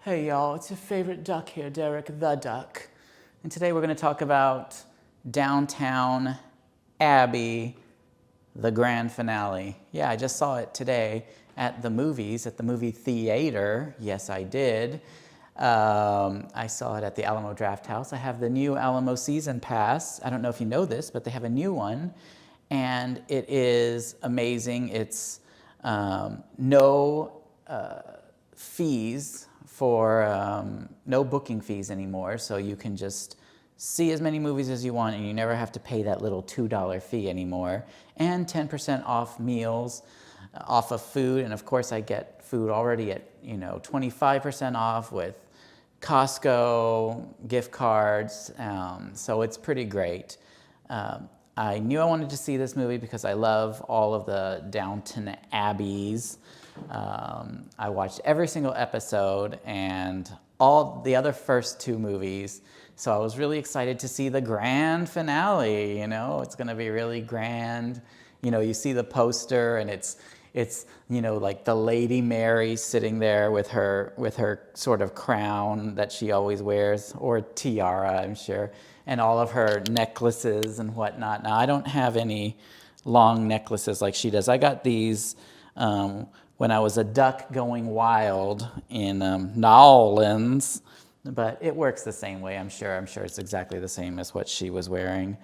Hey y'all, it's your favorite duck here, Derek the Duck. And today we're going to talk about Downtown Abbey, the grand finale. Yeah, I just saw it today at the movies, at the movie theater. Yes, I did. I saw it at the Alamo Drafthouse. I have the new Alamo season pass. I don't know if you know this, but they have a new one. And it is amazing. It's no fees for no booking fees anymore, so you can just see as many movies as you want and you never have to pay that little $2 fee anymore, and 10% off meals, off of food, and of course I get food already at 25% off with Costco gift cards, so it's pretty great. I knew I wanted to see this movie because I love all of the Downton Abbeys. I watched every single episode and all the other first two movies, so I was really excited to see the grand finale. It's going to be really grand. You see the poster and it's like the Lady Mary sitting there with her sort of crown that she always wears, or tiara, I'm sure, and all of her necklaces and whatnot. Now, I don't have any long necklaces like she does. I got these when I was a duck going wild in New Orleans, but it works the same way, I'm sure. I'm sure it's exactly the same as what she was wearing.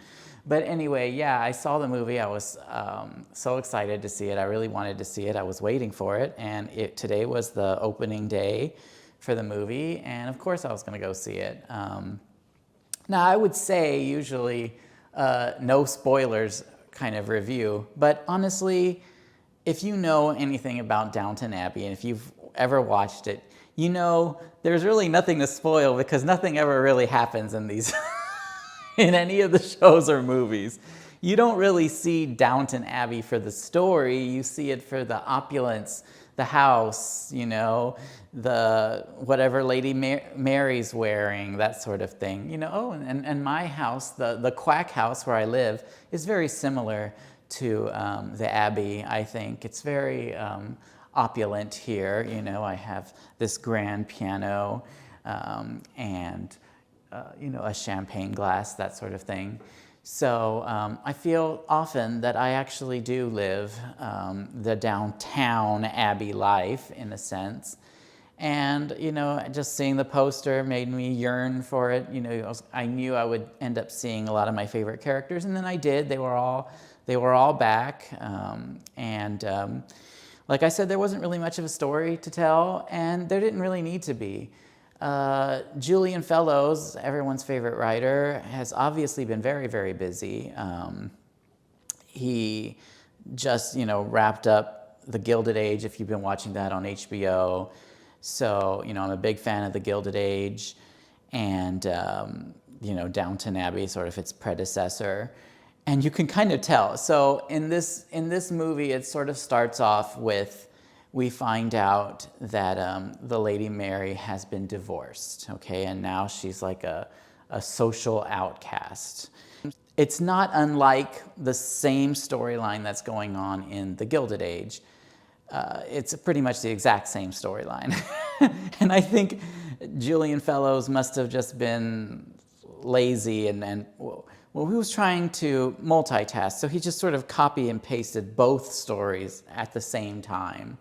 But anyway, yeah, I saw the movie. I was so excited to see it. I really wanted to see it. I was waiting for it, and today was the opening day for the movie, and of course I was going to go see it. Now, I would say usually no spoilers kind of review, but honestly, if you know anything about Downton Abbey, and if you've ever watched it, there's really nothing to spoil because nothing ever really happens in these in any of the shows or movies. You don't really see Downton Abbey for the story. You see it for the opulence, the house, the whatever Lady Mary's wearing, that sort of thing. And my house, the Quack house where I live, is very similar to the Abbey, I think. It's very opulent here. I have this grand piano and a champagne glass, that sort of thing. So I feel often that I actually do live the Downtown Abbey life, in a sense. And, just seeing the poster made me yearn for it. I knew I would end up seeing a lot of my favorite characters, and then I did. They were all back. Like I said, there wasn't really much of a story to tell, and there didn't really need to be. Julian Fellowes, everyone's favorite writer, has obviously been very, very busy. He just, wrapped up The Gilded Age, if you've been watching that on HBO. So, I'm a big fan of The Gilded Age and, Downton Abbey, sort of its predecessor. And you can kind of tell. So in this movie, it sort of starts off with, we find out that the Lady Mary has been divorced, okay? And now she's like a social outcast. It's not unlike the same storyline that's going on in The Gilded Age. It's pretty much the exact same storyline. And I think Julian Fellowes must have just been lazy and he was trying to multitask, so he just sort of copy and pasted both stories at the same time.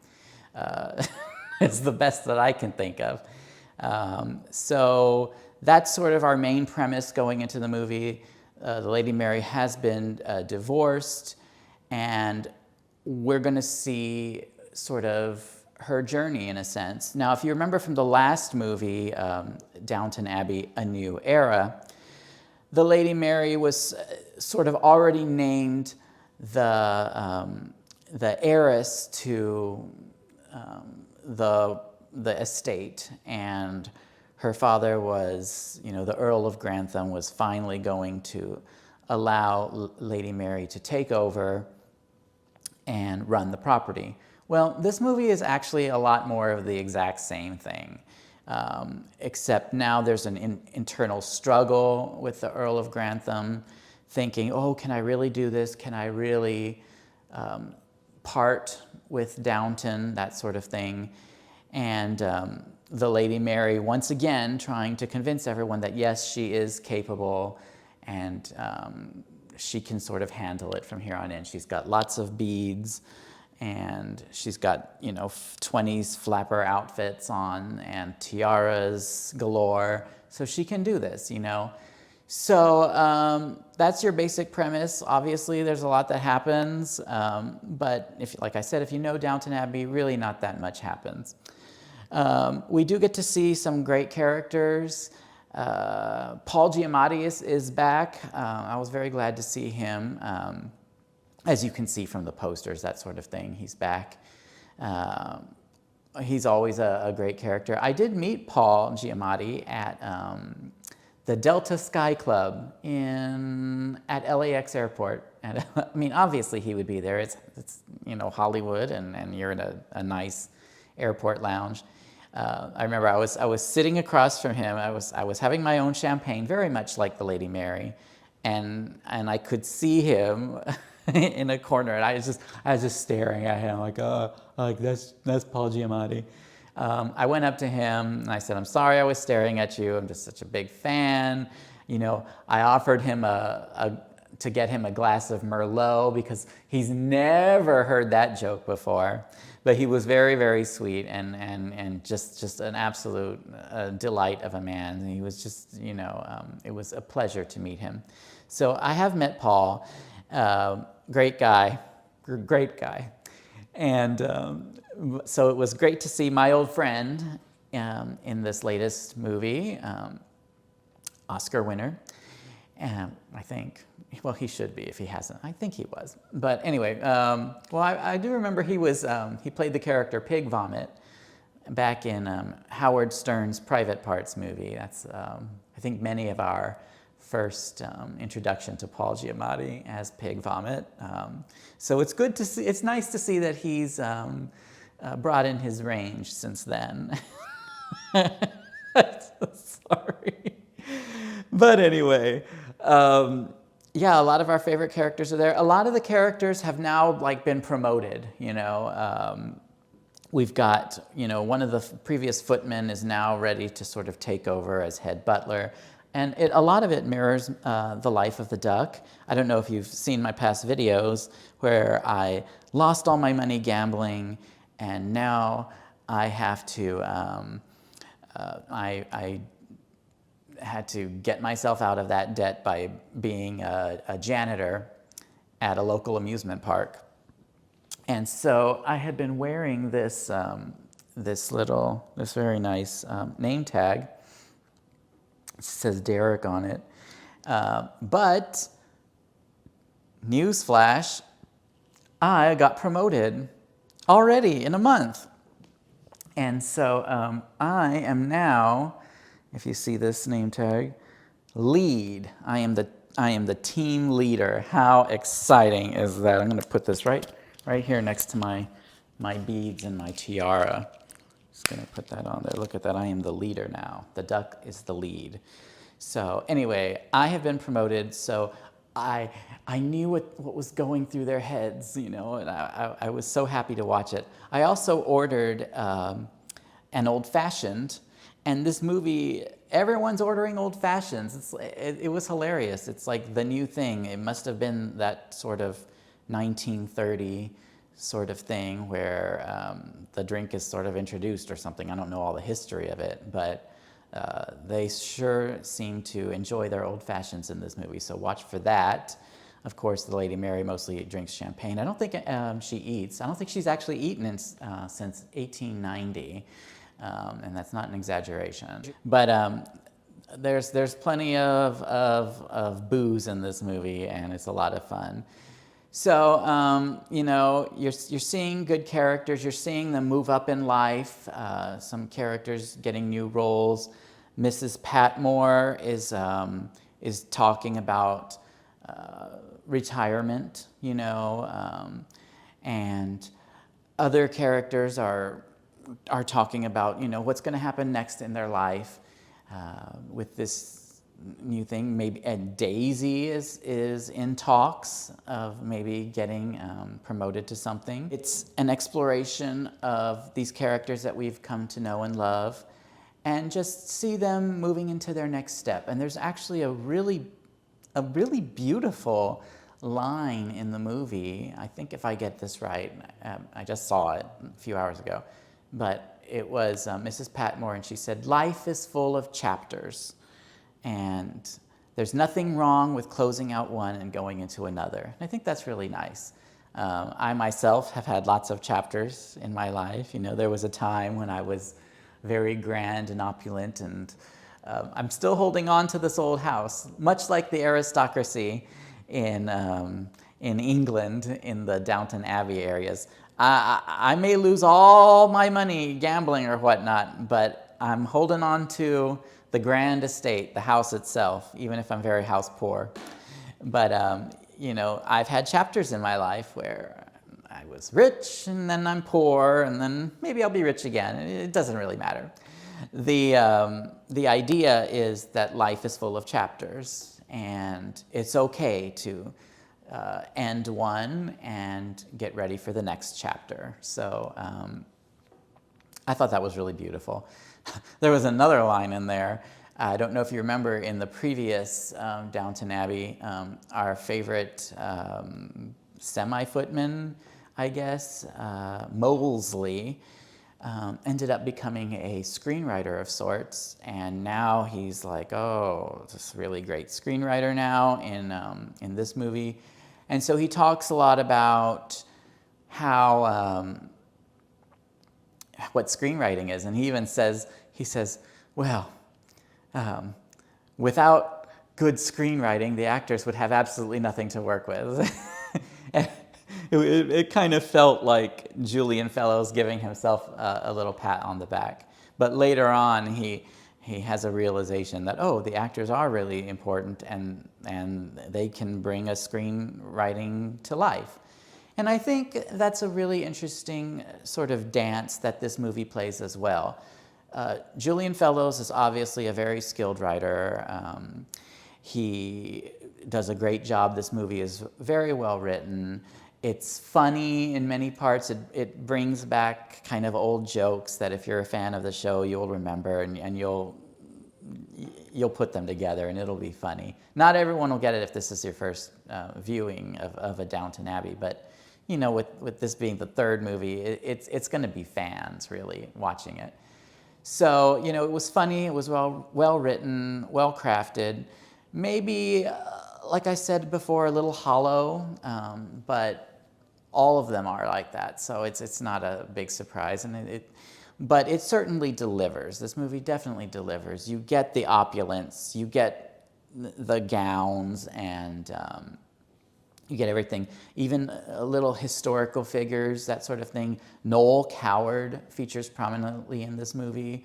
It's the best that I can think of. So that's sort of our main premise going into the movie. The Lady Mary has been divorced, and we're going to see sort of her journey, in a sense. Now, if you remember from the last movie, Downton Abbey, A New Era, the Lady Mary was sort of already named the heiress to the estate, and her father was, the Earl of Grantham was finally going to allow Lady Mary to take over and run the property. Well, this movie is actually a lot more of the exact same thing. Except now there's an internal struggle with the Earl of Grantham, thinking, oh, can I really do this? Can I really part with Downton? That sort of thing. And the Lady Mary once again trying to convince everyone that yes, she is capable, and she can sort of handle it from here on in. She's got lots of beads, and she's got, you know, 20s flapper outfits on and tiaras galore, so she can do this, you know. So that's your basic premise. Obviously, there's a lot that happens, but if, like I said, if you know Downton Abbey, really not that much happens. We do get to see some great characters. Paul Giamatti is back. I was very glad to see him. As you can see from the posters, that sort of thing, he's back. He's always a great character. I did meet Paul Giamatti at the Delta Sky Club at LAX airport. And I mean, obviously he would be there. It's you know, Hollywood, and you're in a nice airport lounge. I remember I was sitting across from him. I was having my own champagne, very much like the Lady Mary, and I could see him in a corner, and I was just staring at him like, oh, like that's Paul Giamatti. I went up to him and I said, I'm sorry I was staring at you. I'm just such a big fan. You know, I offered him to get him a glass of Merlot because he's never heard that joke before. But he was very, very sweet and just an absolute delight of a man. He was just, you know, it was a pleasure to meet him. So I have met Paul, great guy. And so it was great to see my old friend in this latest movie, Oscar winner. I think, well, he should be if he hasn't. I think he was. But anyway, well, I do remember he played the character Pig Vomit back in Howard Stern's Private Parts movie. That's, I think, many of our first introduction to Paul Giamatti as Pig Vomit. So it's good to see, it's nice to see that he's brought in his range since then. Sorry. But anyway, yeah, a lot of our favorite characters are there. A lot of the characters have now like been promoted, you know. We've got, you know, one of the previous footmen is now ready to sort of take over as head butler. And a lot of it mirrors the life of the duck. I don't know if you've seen my past videos where I lost all my money gambling, and now I have to, I had to get myself out of that debt by being a janitor at a local amusement park. And so I had been wearing this, this very nice name tag. It says Derek on it. But, newsflash, I got promoted already in a month. And so I am now, if you see this name tag, lead. I am the team leader. How exciting is that? I'm going to put this right here next to my beads and my tiara. Just going to put that on there. Look at that. I am the leader now. The duck is the lead. So anyway, I have been promoted, so I knew what was going through their heads, you know, and I was so happy to watch it. I also ordered an old-fashioned, and this movie, everyone's ordering old-fashions. It was hilarious. It's like the new thing. It must have been that sort of 1930 sort of thing where the drink is sort of introduced or something. I don't know all the history of it, but they sure seem to enjoy their old fashions in this movie, so watch for that. Of course, the Lady Mary mostly drinks champagne. I don't think she eats. I don't think she's actually eaten since 1890, and that's not an exaggeration. But there's plenty of booze in this movie, and it's a lot of fun. So, you know, you're seeing good characters. You're seeing them move up in life. Some characters getting new roles. Mrs. Patmore is talking about retirement, you know, and other characters are talking about, you know, what's going to happen next in their life with this new thing. Maybe Daisy is in talks of maybe getting promoted to something. It's an exploration of these characters that we've come to know and love. and just see them moving into their next step. And there's actually a really beautiful line in the movie. I think if I get this right, I just saw it a few hours ago, but it was Mrs. Patmore, and she said, "Life is full of chapters, and there's nothing wrong with closing out one and going into another." And I think that's really nice. I myself have had lots of chapters in my life. You know, there was a time when I was very grand and opulent, and I'm still holding on to this old house, much like the aristocracy in England, in the Downton Abbey areas. I may lose all my money gambling or whatnot, but I'm holding on to the grand estate, the house itself, even if I'm very house poor. But, you know, I've had chapters in my life where I was rich, and then I'm poor, and then maybe I'll be rich again. It doesn't really matter. The idea is that life is full of chapters, and it's okay to end one and get ready for the next chapter. So I thought that was really beautiful. There was another line in there. I don't know if you remember in the previous Downton Abbey, our favorite semi-footman, I guess, Molesley, ended up becoming a screenwriter of sorts, and now he's like, oh, this really great screenwriter now in this movie. And so he talks a lot about how what screenwriting is, and he even says, well, without good screenwriting, the actors would have absolutely nothing to work with. It kind of felt like Julian Fellowes giving himself a little pat on the back. But later on, he has a realization that, oh, the actors are really important, and they can bring a screenwriting to life. And I think that's a really interesting sort of dance that this movie plays as well. Julian Fellowes is obviously a very skilled writer. He does a great job. This movie is very well written. It's funny in many parts. It brings back kind of old jokes that if you're a fan of the show, you'll remember, and you'll put them together, and it'll be funny. Not everyone will get it if this is your first viewing of a Downton Abbey, but you know, with this being the third movie, it's going to be fans really watching it. So, you know, it was funny, it was well written, well crafted, maybe, like I said before, a little hollow, but all of them are like that, so it's not a big surprise, and but it certainly delivers. This movie definitely delivers. You get the opulence, you get the gowns, and you get everything, even a little historical figures, that sort of thing. Noel Coward features prominently in this movie.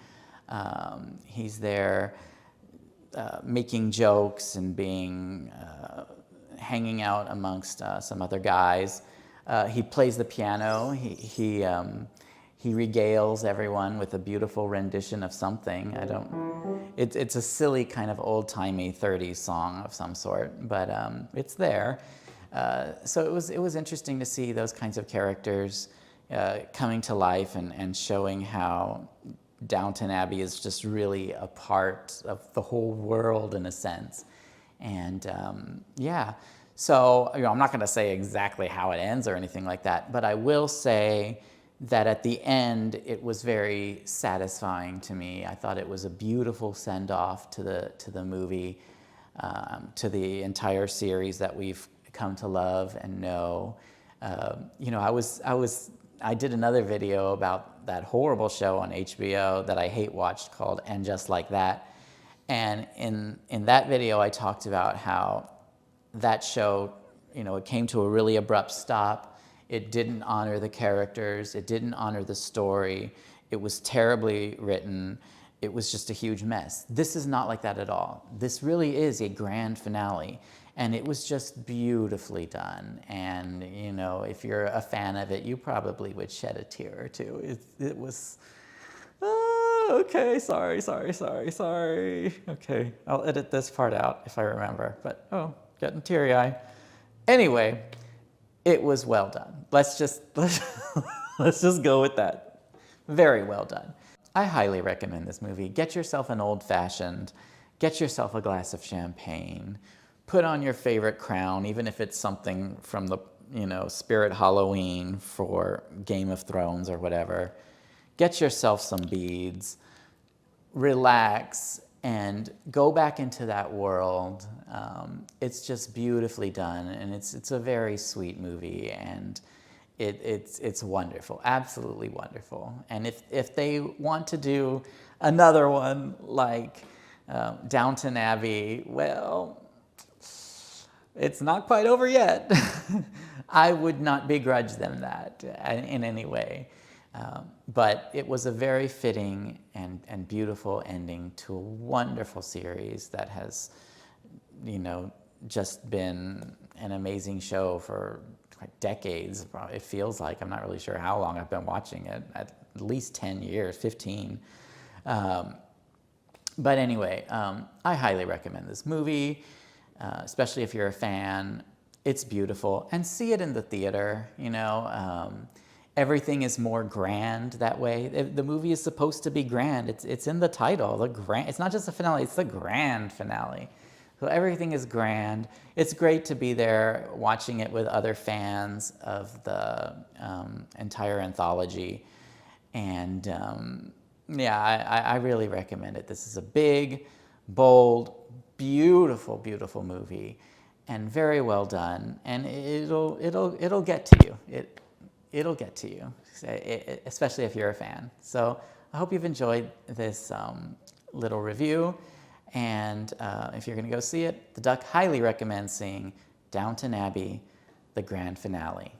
He's there making jokes and hanging out amongst some other guys. He plays the piano. He regales everyone with a beautiful rendition of something. It's a silly kind of old-timey 30s song of some sort, but it's there. So it was interesting to see those kinds of characters coming to life and showing how Downton Abbey is just really a part of the whole world in a sense. And yeah, so you know, I'm not going to say exactly how it ends or anything like that, but I will say that at the end it was very satisfying to me. I thought it was a beautiful send-off to the movie, to the entire series that we've come to love and know. You know, I did another video about that horrible show on HBO that I hate watched called And Just Like That. And in that video, I talked about how that show, you know, it came to a really abrupt stop. It didn't honor the characters. It didn't honor the story. It was terribly written. It was just a huge mess. This is not like that at all. This really is a grand finale. And it was just beautifully done. And, you know, if you're a fan of it, you probably would shed a tear or two. It was, okay, sorry. Okay, I'll edit this part out if I remember. But, getting teary-eyed. Anyway, it was well done. Let's just go with that. Very well done. I highly recommend this movie. Get yourself an old-fashioned, get yourself a glass of champagne, put on your favorite crown, even if it's something from the, Spirit Halloween for Game of Thrones or whatever. Get yourself some beads, relax, and go back into that world. It's just beautifully done, and it's a very sweet movie, and it's wonderful, absolutely wonderful. And if they want to do another one like Downton Abbey, well, it's not quite over yet. I would not begrudge them that in any way. But it was a very fitting and beautiful ending to a wonderful series that has, just been an amazing show for decades. It feels like. I'm not really sure how long I've been watching it, at least 10 years, 15. But anyway, I highly recommend this movie, especially if you're a fan. It's beautiful, and see it in the theater, Everything is more grand that way. The movie is supposed to be grand. It's in the title, the grand. It's not just the finale, it's the grand finale. So everything is grand. It's great to be there watching it with other fans of the entire anthology. And yeah, I really recommend it. This is a big, bold, beautiful, beautiful movie, and very well done. And it'll get to you. It'll get to you, especially if you're a fan. So I hope you've enjoyed this little review. And if you're going to go see it, the Duck highly recommends seeing Downton Abbey, the grand finale.